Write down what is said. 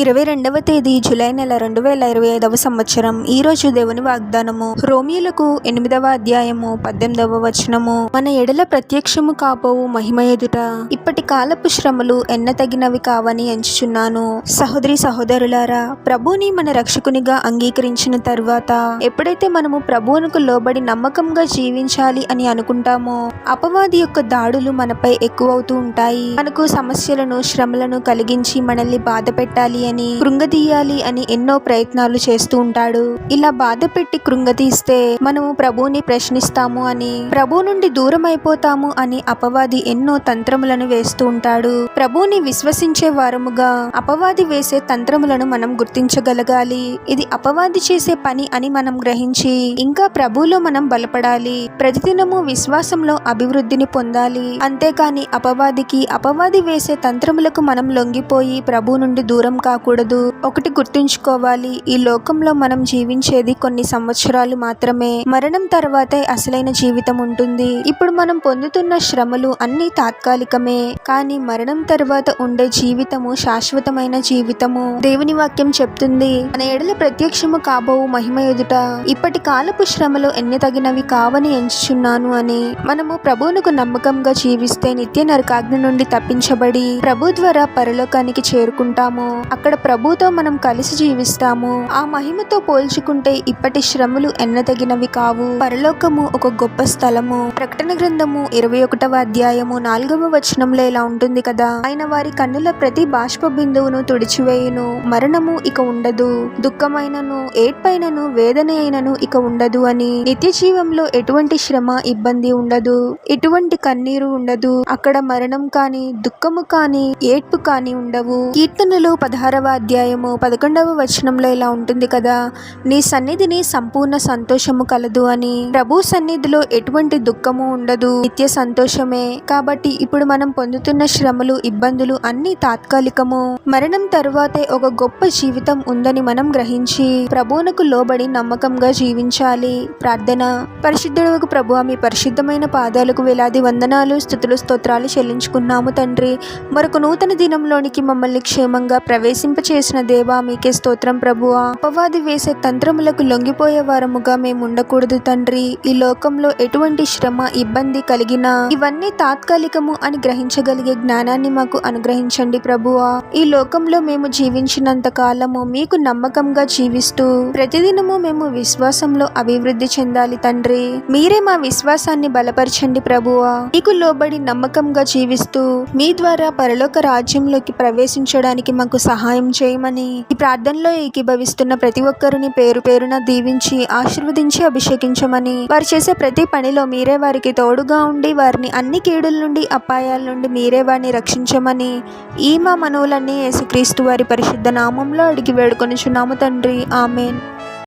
22వ తేదీ జూలై నెల 2025వ సంవత్సరం. ఈ రోజు దేవుని వాగ్దానము రోమీయులకు 8వ అధ్యాయము 18వ వచనము. మన ఎడల ప్రత్యక్షము కాబోవు మహిమ ఎదుట ఇప్పటి కాలపు శ్రమలు ఎన్నతగినవి కావని ఎంచుచున్నాను. సహోదరి సహోదరులారా, ప్రభువుని మన రక్షకునిగా అంగీకరించిన తర్వాత ఎప్పుడైతే మనము ప్రభువునకు లోబడి నమ్మకంగా జీవించాలి అని అనుకుంటామో, అపవాది యొక్క దాడులు మనపై ఎక్కువవుతూ ఉంటాయి. మనకు సమస్యలను శ్రమలను కలిగించి మనల్ని బాధ పెట్టాలి అని, కృంగదీయాలి అని ఎన్నో ప్రయత్నాలు చేస్తూ ఉంటాడు. ఇలా బాధ పెట్టి కృంగతీస్తే మనము ప్రభువుని ప్రశ్నిస్తాము అని, ప్రభు నుండి దూరం అయిపోతాము అని అపవాది ఎన్నో తంత్రములను వేస్తూ ఉంటాడు. ప్రభువుని విశ్వసించే వారముగా అపవాది వేసే తంత్రములను మనం గుర్తించగలగాలి. ఇది అపవాది చేసే పని అని మనం గ్రహించి ఇంకా ప్రభువులో మనం బలపడాలి. ప్రతిదినము విశ్వాసంలో అభివృద్ధిని పొందాలి. అంతేకాని అపవాది వేసే తంత్రములకు మనం లొంగిపోయి ప్రభు నుండి దూరం కాకూడదు. ఒకటి గుర్తుంచుకోవాలి, ఈ లోకంలో మనం జీవించేది కొన్ని సంవత్సరాలు మాత్రమే. మరణం తర్వాతే అసలైన జీవితం ఉంటుంది. ఇప్పుడు మనం పొందుతున్న శ్రమలు అన్ని తాత్కాలికమే, కానీ మరణం తర్వాత ఉండే జీవితము శాశ్వతమైన జీవితము. దేవుని వాక్యం చెప్తుంది, మన ఎడల ప్రత్యక్షము కాబోవు మహిమ ఎదుట ఇప్పటి కాలపు శ్రమలు ఎన్నతగినవి కావని ఎంచుచున్నాను అని. మనము ప్రభువునకు నమ్మకంగా జీవిస్తే నిత్య నరకాగ్ని నుండి తప్పించబడి ప్రభు ద్వారా పరలోకానికి చేరుకుంటాము. అక్కడ ప్రభుతో మనం కలిసి జీవిస్తాము. ఆ మహిమతో పోల్చుకుంటే ఇప్పటి శ్రమలు ఎన్నతగినవి కావు. పరలోకము ఒక గొప్ప స్థలము. ప్రకటన గ్రంథము 21వ అధ్యాయము 4వ వచనంలో ఇలా ఉంటుంది కదా, ఆయన వారి కన్నుల ప్రతి బాష్ప బిందువును తుడిచివేయును. మరణము ఇక ఉండదు, దుఃఖమైనను ఏడ్పైనను వేదన అయినను ఇక ఉండదు అని. నిత్య జీవంలో ఎటువంటి శ్రమ ఇబ్బంది ఉండదు, ఎటువంటి కన్నీరు ఉండదు. అక్కడ మరణం కాని, దుఃఖము కాని, ఏడ్పు కాని ఉండవు. కీర్తనలు 16వ అధ్యాయము 11వ వచనంలో ఇలా ఉంటుంది కదా, నీ సన్నిధిని సంపూర్ణ సంతోషము కలదు అని. ప్రభు సన్నిధిలో ఎటువంటి దుఃఖము ఉండదు, నిత్య సంతోషమే. కాబట్టి ఇప్పుడు మనం పొందుతున్న శ్రమలు ఇబ్బందులు అన్ని తాత్కాలికము. మరణం తరువాతే ఒక గొప్ప జీవితం ఉందని మనం గ్రహించి ప్రభువునకు లోబడి నమ్మకంగా జీవించాలి. ప్రార్థన. పరిశుద్ధుడకు ప్రభువా, మీ పరిశుద్ధమైన పాదాలకు వేలాది వందనాలు, స్తుతులు, స్తోత్రాలు చెల్లించుకున్నాము తండ్రి. మరొక నూతన దినంలోనికి మమ్మల్ని క్షేమంగా ప్రవేశింపచేసిన దేవా, మీకే స్తోత్రం ప్రభువా. అపవాది వేసే తంత్రములకు లొంగిపోయే వారముగా మేము ఉండకూడదు తండ్రి. ఈ లోకంలో ఎటువంటి శ్రమ ఇబ్బంది కలిగినా ఇవన్నీ తాత్కాలికము అని గ్రహించగలిగే జ్ఞానాన్ని మాకు అనుగ్రహించండి ప్రభువా. ఈ లోకంలో మేము జీవించినంత కాలము మీకు నమ్మకంగా జీవిస్తూ ప్రతిదినము మేము విశ్వాసంలో అభివృద్ధి చెందాలి తండ్రి. మీరే మా విశ్వాసాన్ని బలపరచండి ప్రభువా. మీకు లోబడి నమ్మకంగా జీవిస్తూ మీ ద్వారా పరలోక రాజ్యంలోకి ప్రవేశించడానికి మాకు సహాయం చేయమని ఈ ప్రార్థనలో ఏకీభవిస్తున్న ప్రతి ఒక్కరిని పేరు పేరున దీవించి ఆశీర్వదించి అభిషేకించమని, వారు చేసే ప్రతి పనిలో మీరే వారికి తోడుగా ఉండి వారిని అన్ని కీడుల నుండి అపాయాల నుండి మీరే వారిని రక్షించమని ఈ మా మనవులన్నీ యేసుక్రీస్తు వారి పరిశుద్ధ నామంలో అడిగి వేడుకొనుచున్నాము తండ్రి. ఆమేన్.